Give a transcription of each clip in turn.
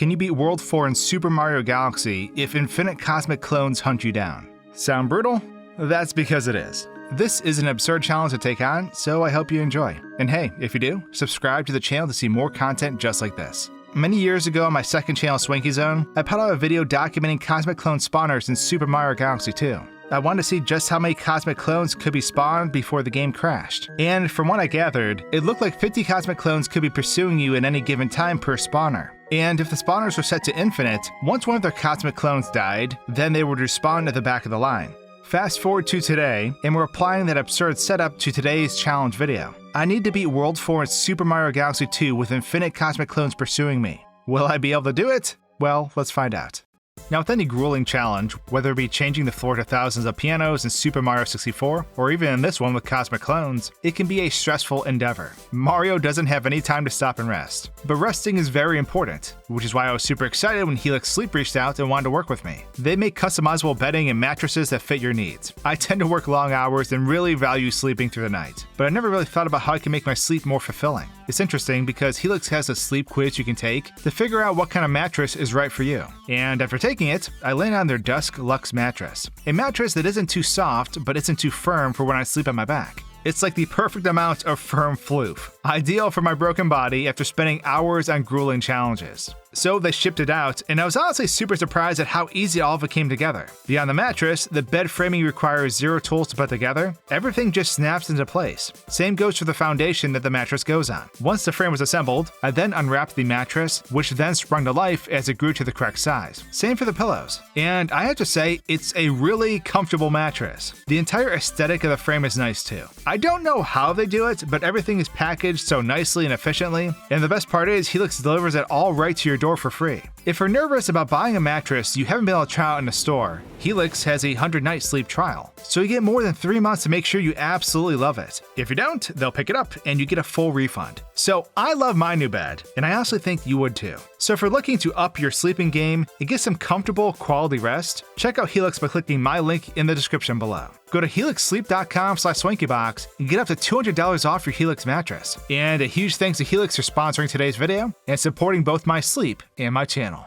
Can you beat World 4 in Super Mario Galaxy if infinite cosmic clones hunt you down? Sound brutal? That's because it is. This is an absurd challenge to take on, so I hope you enjoy. And hey, if you do, subscribe to the channel to see more content just like this. Many years ago on my second channel, Swanky Zone, I put out a video documenting cosmic clone spawners in Super Mario Galaxy 2. I wanted to see just how many cosmic clones could be spawned before the game crashed. And from what I gathered, it looked like 50 cosmic clones could be pursuing you at any given time per spawner. And if the spawners were set to infinite, once one of their cosmic clones died, then they would respawn at the back of the line. Fast forward to today, and we're applying that absurd setup to today's challenge video. I need to beat World 4 in Super Mario Galaxy 2 with infinite cosmic clones pursuing me. Will I be able to do it? Well, let's find out. Now, with any grueling challenge, whether it be changing the floor to thousands of pianos in Super Mario 64, or even in this one with cosmic clones, it can be a stressful endeavor. Mario doesn't have any time to stop and rest. But resting is very important, which is why I was super excited when Helix Sleep reached out and wanted to work with me. They make customizable bedding and mattresses that fit your needs. I tend to work long hours and really value sleeping through the night, but I never really thought about how I can make my sleep more fulfilling. It's interesting because Helix has a sleep quiz you can take to figure out what kind of mattress is right for you. And after taking it, I landed on their Dusk Luxe mattress. A mattress that isn't too soft, but isn't too firm for when I sleep on my back. It's like the perfect amount of firm floof. Ideal for my broken body after spending hours on grueling challenges. So they shipped it out, and I was honestly super surprised at how easy all of it came together. Beyond the mattress, the bed framing requires 0 tools to put together. Everything just snaps into place. Same goes for the foundation that the mattress goes on. Once the frame was assembled, I then unwrapped the mattress, which then sprung to life as it grew to the correct size. Same for the pillows. And I have to say, it's a really comfortable mattress. The entire aesthetic of the frame is nice too. I don't know how they do it, but everything is packaged so nicely and efficiently. And the best part is, Helix delivers it all right to your door for free. If you're nervous about buying a mattress you haven't been able to try out in a store, Helix has a 100-night sleep trial. So you get more than 3 months to make sure you absolutely love it. If you don't, they'll pick it up and you get a full refund. So I love my new bed, and I honestly think you would too. So if you're looking to up your sleeping game and get some comfortable, quality rest, check out Helix by clicking my link in the description below. Go to helixsleep.com/SwankyBox and get up to $200 off your Helix mattress. And a huge thanks to Helix for sponsoring today's video and supporting both my sleep and my channel.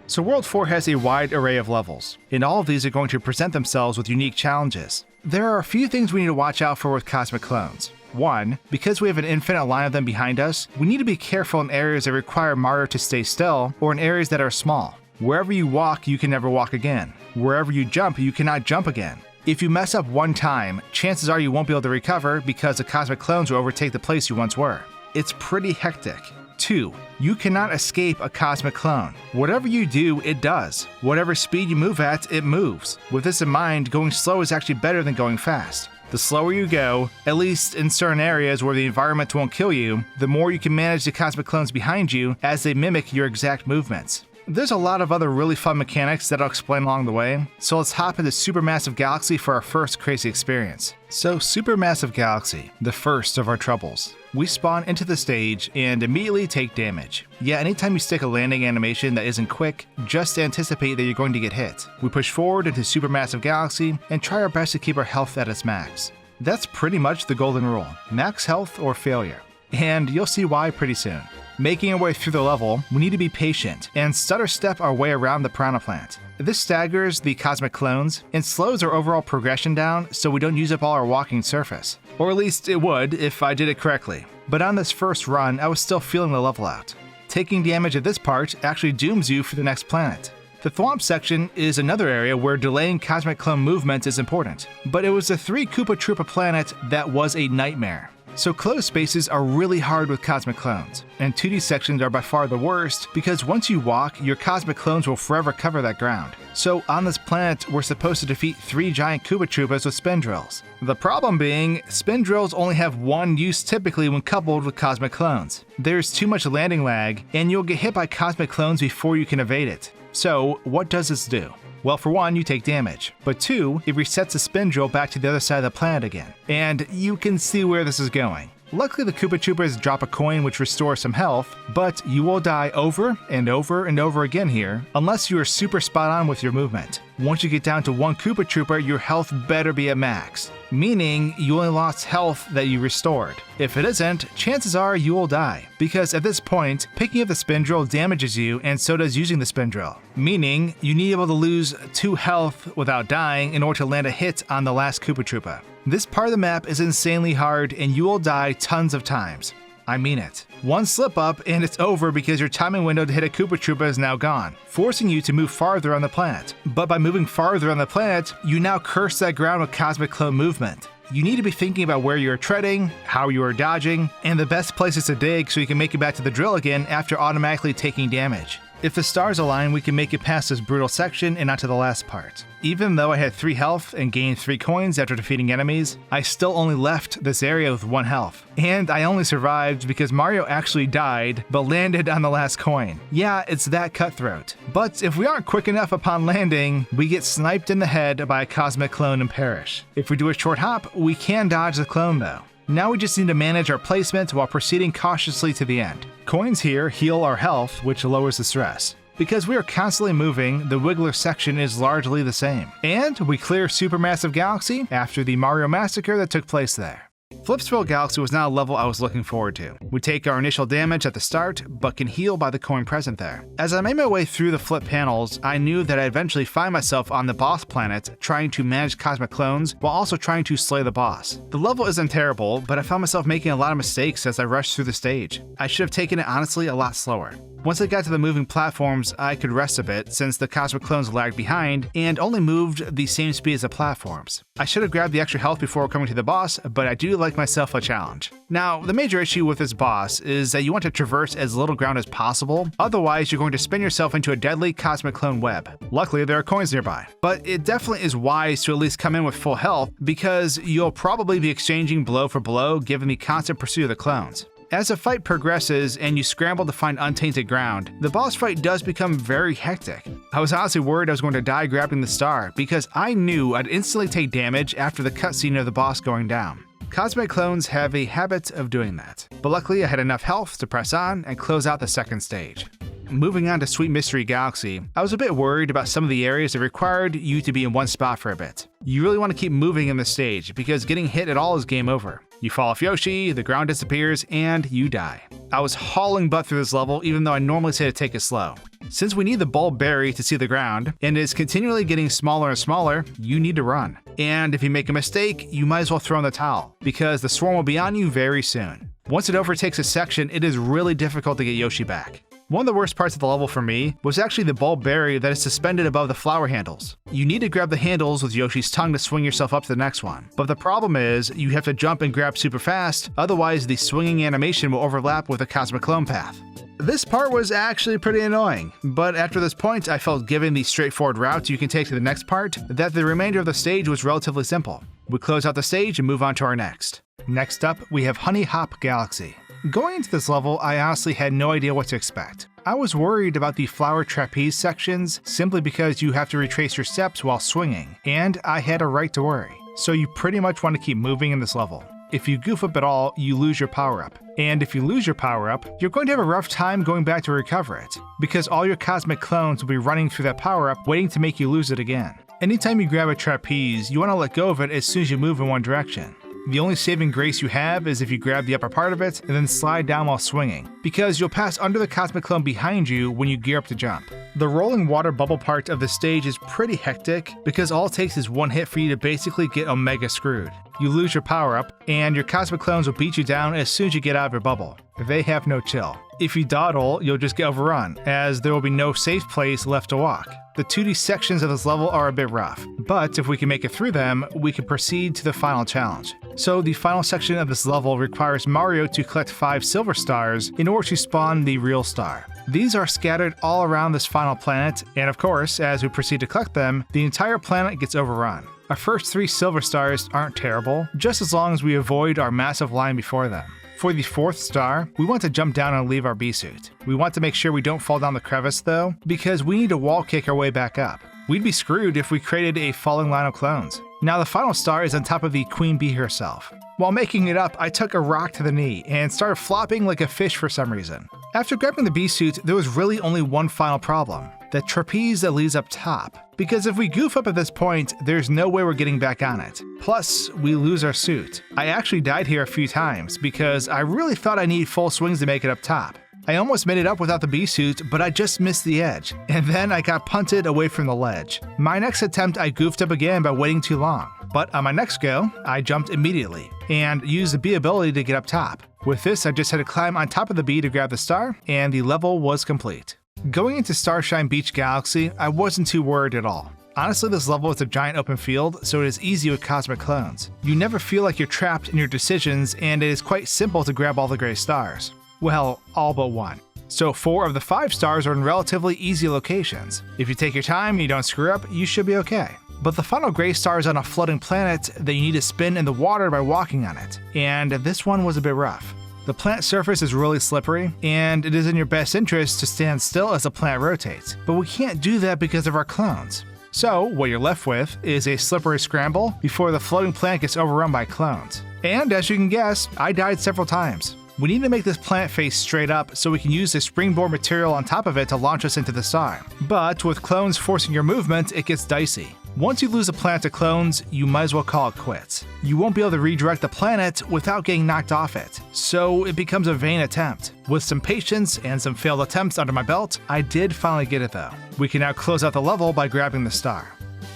So World 4 has a wide array of levels, and all of these are going to present themselves with unique challenges. There are a few things we need to watch out for with cosmic clones. 1. Because we have an infinite line of them behind us, we need to be careful in areas that require Mario to stay still, or in areas that are small. Wherever you walk, you can never walk again. Wherever you jump, you cannot jump again. If you mess up one time, chances are you won't be able to recover because the cosmic clones will overtake the place you once were. It's pretty hectic. 2. You cannot escape a cosmic clone. Whatever you do, it does. Whatever speed you move at, it moves. With this in mind, going slow is actually better than going fast. The slower you go, at least in certain areas where the environment won't kill you, the more you can manage the cosmic clones behind you as they mimic your exact movements. There's a lot of other really fun mechanics that I'll explain along the way, so let's hop into Supermassive Galaxy for our first crazy experience. So Supermassive Galaxy, the first of our troubles. We spawn into the stage and immediately take damage. Yeah, anytime you stick a landing animation that isn't quick, just anticipate that you're going to get hit. We push forward into Supermassive Galaxy and try our best to keep our health at its max. That's pretty much the golden rule, max health or failure. And you'll see why pretty soon. Making our way through the level, we need to be patient and stutter step our way around the piranha plant. This staggers the cosmic clones and slows our overall progression down so we don't use up all our walking surface. Or at least it would if I did it correctly. But on this first run, I was still feeling the level out. Taking damage at this part actually dooms you for the next planet. The Thwomp section is another area where delaying cosmic clone movement is important, but it was the 3 Koopa Troopa planet that was a nightmare. So closed spaces are really hard with cosmic clones, and 2D sections are by far the worst because once you walk, your cosmic clones will forever cover that ground. So on this planet, we're supposed to defeat 3 giant Koopa Troopas with spin drills. The problem being, spin drills only have one use typically when coupled with cosmic clones. There's too much landing lag, and you'll get hit by cosmic clones before you can evade it. So what does this do? Well, for 1, you take damage, but 2, it resets the spin drill back to the other side of the planet again. And you can see where this is going. Luckily, the Koopa Troopas drop a coin which restores some health, but you will die over and over and over again here unless you are super spot on with your movement. Once you get down to 1 Koopa Troopa, your health better be at max, meaning you only lost health that you restored. If it isn't, chances are you will die, because at this point, picking up the spin drill damages you and so does using the spin drill, meaning you need to be able to lose 2 health without dying in order to land a hit on the last Koopa Troopa. This part of the map is insanely hard and you will die tons of times. I mean it. One slip up and it's over because your timing window to hit a Koopa Troopa is now gone, forcing you to move farther on the planet. But by moving farther on the planet, you now curse that ground with Cosmic Clone movement. You need to be thinking about where you are treading, how you are dodging, and the best places to dig so you can make it back to the drill again after automatically taking damage. If the stars align, we can make it past this brutal section and onto the last part. Even though I had 3 health and gained 3 coins after defeating enemies, I still only left this area with 1 health. And I only survived because Mario actually died, but landed on the last coin. Yeah, it's that cutthroat. But if we aren't quick enough upon landing, we get sniped in the head by a cosmic clone and perish. If we do a short hop, we can dodge the clone though. Now we just need to manage our placement while proceeding cautiously to the end. Coins here heal our health, which lowers the stress. Because we are constantly moving, the Wiggler section is largely the same. And we clear Supermassive Galaxy after the Mario Massacre that took place there. Flipsville Galaxy was not a level I was looking forward to. We take our initial damage at the start, but can heal by the coin present there. As I made my way through the flip panels, I knew that I'd eventually find myself on the boss planet, trying to manage cosmic clones while also trying to slay the boss. The level isn't terrible, but I found myself making a lot of mistakes as I rushed through the stage. I should have taken it honestly a lot slower. Once I got to the moving platforms, I could rest a bit since the cosmic clones lagged behind and only moved the same speed as the platforms. I should have grabbed the extra health before coming to the boss, but I do like myself a challenge. Now, the major issue with this boss is that you want to traverse as little ground as possible, otherwise you're going to spin yourself into a deadly cosmic clone web. Luckily, there are coins nearby, but it definitely is wise to at least come in with full health because you'll probably be exchanging blow for blow given the constant pursuit of the clones. As the fight progresses and you scramble to find untainted ground, the boss fight does become very hectic. I was honestly worried I was going to die grabbing the star because I knew I'd instantly take damage after the cutscene of the boss going down. Cosmic clones have a habit of doing that, but luckily I had enough health to press on and close out the second stage. Moving on to Sweet Mystery Galaxy, I was a bit worried about some of the areas that required you to be in one spot for a bit. You really want to keep moving in the stage because getting hit at all is game over. You fall off Yoshi, the ground disappears, and you die. I was hauling butt through this level even though I normally say to take it slow. Since we need the bulb berry to see the ground, and it is continually getting smaller and smaller, you need to run. And if you make a mistake, you might as well throw in the towel, because the swarm will be on you very soon. Once it overtakes a section, it is really difficult to get Yoshi back. One of the worst parts of the level for me was actually the bulb berry that is suspended above the flower handles. You need to grab the handles with Yoshi's tongue to swing yourself up to the next one. But the problem is, you have to jump and grab super fast, otherwise the swinging animation will overlap with the Cosmic Clone path. This part was actually pretty annoying, but after this point I felt given the straightforward route you can take to the next part, that the remainder of the stage was relatively simple. We close out the stage and move on to our next. Next up, we have Honeyhop Galaxy. Going into this level, I honestly had no idea what to expect. I was worried about the flower trapeze sections simply because you have to retrace your steps while swinging, and I had a right to worry. So you pretty much want to keep moving in this level. If you goof up at all, you lose your power-up. And if you lose your power-up, you're going to have a rough time going back to recover it, because all your cosmic clones will be running through that power-up waiting to make you lose it again. Anytime you grab a trapeze, you want to let go of it as soon as you move in one direction. The only saving grace you have is if you grab the upper part of it and then slide down while swinging, because you'll pass under the cosmic clone behind you when you gear up to jump. The rolling water bubble part of the stage is pretty hectic because all it takes is one hit for you to basically get omega screwed. You lose your power up, and your cosmic clones will beat you down as soon as you get out of your bubble. They have no chill. If you dawdle, you'll just get overrun, as there will be no safe place left to walk. The 2D sections of this level are a bit rough, but if we can make it through them, we can proceed to the final challenge. So the final section of this level requires Mario to collect 5 silver stars in order to spawn the real star. These are scattered all around this final planet, and of course, as we proceed to collect them, the entire planet gets overrun. Our first 3 silver stars aren't terrible, just as long as we avoid our massive line before them. For the 4th star, we want to jump down and leave our B-suit. We want to make sure we don't fall down the crevice though, because we need to wall kick our way back up. We'd be screwed if we created a falling line of clones. Now the final star is on top of the Queen Bee herself. While making it up, I took a rock to the knee and started flopping like a fish for some reason. After grabbing the beast suit, there was really only one final problem: the trapeze that leads up top. Because if we goof up at this point, there's no way we're getting back on it. Plus, we lose our suit. I actually died here a few times because I really thought I need full swings to make it up top. I almost made it up without the beast suit, but I just missed the edge, and then I got punted away from the ledge. My next attempt, I goofed up again by waiting too long. But on my next go, I jumped immediately and used the bee ability to get up top. With this, I just had to climb on top of the bee to grab the star, and the level was complete. Going into Starshine Beach Galaxy, I wasn't too worried at all. Honestly, this level is a giant open field, so it is easy with cosmic clones. You never feel like you're trapped in your decisions, and it is quite simple to grab all the gray stars. Well, all but one. So 4 of the 5 stars are in relatively easy locations. If you take your time and you don't screw up, you should be okay. But the final gray star is on a floating planet that you need to spin in the water by walking on it, and this one was a bit rough. The planet surface is really slippery, and it is in your best interest to stand still as the planet rotates, but we can't do that because of our clones. So what you're left with is a slippery scramble before the floating planet gets overrun by clones. And as you can guess, I died several times. We need to make this planet face straight up so we can use the springboard material on top of it to launch us into the star. But with clones forcing your movement, it gets dicey. Once you lose a planet to clones, you might as well call it quits. You won't be able to redirect the planet without getting knocked off it, so it becomes a vain attempt. With some patience and some failed attempts under my belt, I did finally get it though. We can now close out the level by grabbing the star.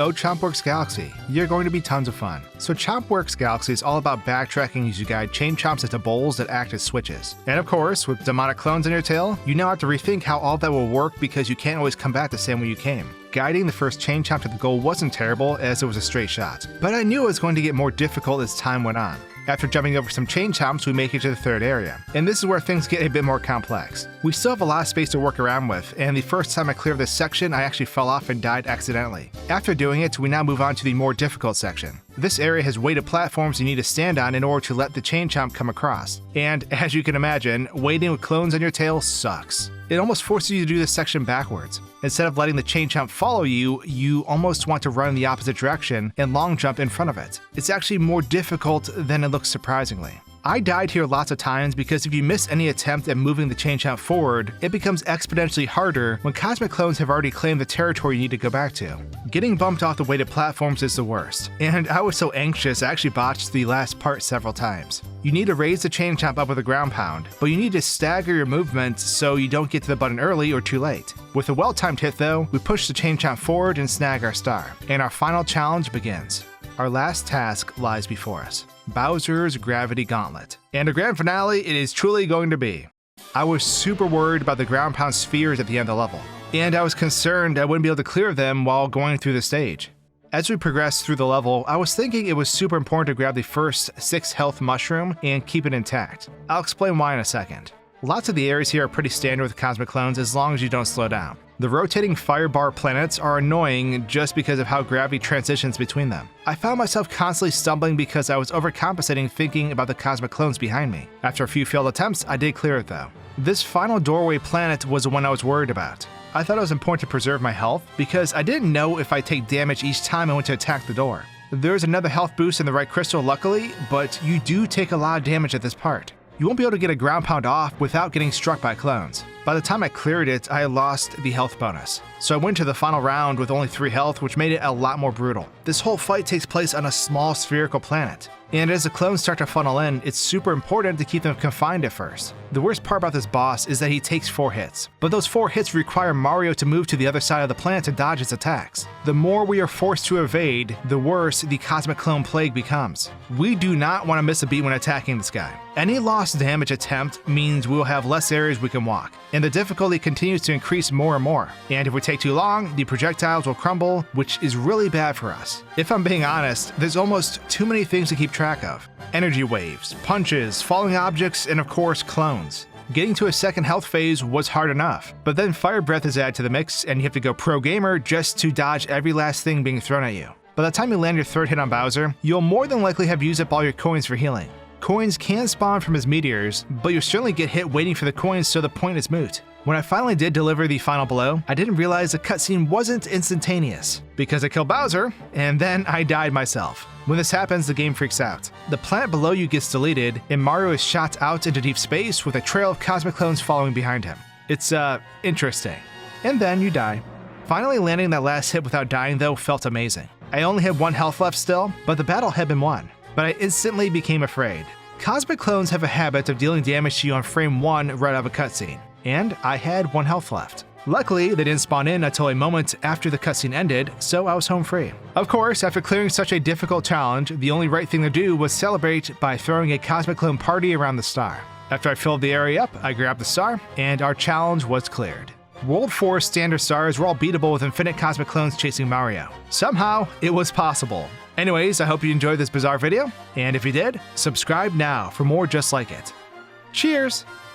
Oh, Chompworks Galaxy, you're going to be tons of fun. So Chompworks Galaxy is all about backtracking as you guide chain chomps into bowls that act as switches. And of course, with demonic clones in your tail, you now have to rethink how all that will work because you can't always come back the same way you came. Guiding the first chain chomp to the goal wasn't terrible as it was a straight shot, but I knew it was going to get more difficult as time went on. After jumping over some chain chomps, we make it to the 3rd area, and this is where things get a bit more complex. We still have a lot of space to work around with, and the first time I cleared this section, I actually fell off and died accidentally. After doing it, we now move on to the more difficult section. This area has weighted platforms you need to stand on in order to let the chain chomp come across, and as you can imagine, waiting with clones on your tail sucks. It almost forces you to do this section backwards. Instead of letting the chain chomp follow you, you almost want to run in the opposite direction and long jump in front of it. It's actually more difficult than it looks surprisingly. I died here lots of times because if you miss any attempt at moving the chain chomp forward, it becomes exponentially harder when cosmic clones have already claimed the territory you need to go back to. Getting bumped off the weighted platforms is the worst, and I was so anxious I actually botched the last part several times. You need to raise the chain chomp up with a ground pound, but you need to stagger your movements so you don't get to the button early or too late. With a well-timed hit though, we push the chain chomp forward and snag our star, and our final challenge begins. Our last task lies before us: Bowser's Gravity Gauntlet. And a grand finale it is truly going to be. I was super worried about the ground pound spheres at the end of the level, and I was concerned I wouldn't be able to clear them while going through the stage. As we progressed through the level, I was thinking it was super important to grab the first 6 health mushroom and keep it intact. I'll explain why in a second. Lots of the areas here are pretty standard with cosmic clones as long as you don't slow down. The rotating firebar planets are annoying just because of how gravity transitions between them. I found myself constantly stumbling because I was overcompensating thinking about the cosmic clones behind me. After a few failed attempts, I did clear it though. This final doorway planet was the one I was worried about. I thought it was important to preserve my health because I didn't know if I'd take damage each time I went to attack the door. There's another health boost in the right crystal luckily, but you do take a lot of damage at this part. You won't be able to get a ground pound off without getting struck by clones. By the time I cleared it, I had lost the health bonus. So I went to the final round with only 3 health, which made it a lot more brutal. This whole fight takes place on a small spherical planet, and as the clones start to funnel in, it's super important to keep them confined at first. The worst part about this boss is that he takes 4 hits, but those 4 hits require Mario to move to the other side of the planet to dodge his attacks. The more we are forced to evade, the worse the Cosmic Clone Plague becomes. We do not want to miss a beat when attacking this guy. Any lost damage attempt means we will have less areas we can walk, and the difficulty continues to increase more and more. And if we take too long, the projectiles will crumble, which is really bad for us. If I'm being honest, there's almost too many things to keep track of. Energy waves, punches, falling objects, and of course clones. Getting to a second health phase was hard enough, but then Fire Breath is added to the mix and you have to go pro gamer just to dodge every last thing being thrown at you. By the time you land your 3rd hit on Bowser, you'll more than likely have used up all your coins for healing. Coins can spawn from his meteors, but you'll certainly get hit waiting for the coins, so the point is moot. When I finally did deliver the final blow, I didn't realize the cutscene wasn't instantaneous, because I killed Bowser, and then I died myself. When this happens, the game freaks out. The planet below you gets deleted, and Mario is shot out into deep space with a trail of cosmic clones following behind him. It's, interesting. And then you die. Finally landing that last hit without dying though felt amazing. I only had 1 health left still, but the battle had been won. But I instantly became afraid. Cosmic clones have a habit of dealing damage to you on frame 1 right out of a cutscene, and I had 1 health left. Luckily, they didn't spawn in until a moment after the cutscene ended, so I was home free. Of course, after clearing such a difficult challenge, the only right thing to do was celebrate by throwing a cosmic clone party around the star. After I filled the area up, I grabbed the star, and our challenge was cleared. World 4 standard stars were all beatable with infinite cosmic clones chasing Mario. Somehow, it was possible. Anyways, I hope you enjoyed this bizarre video, and if you did, subscribe now for more just like it. Cheers!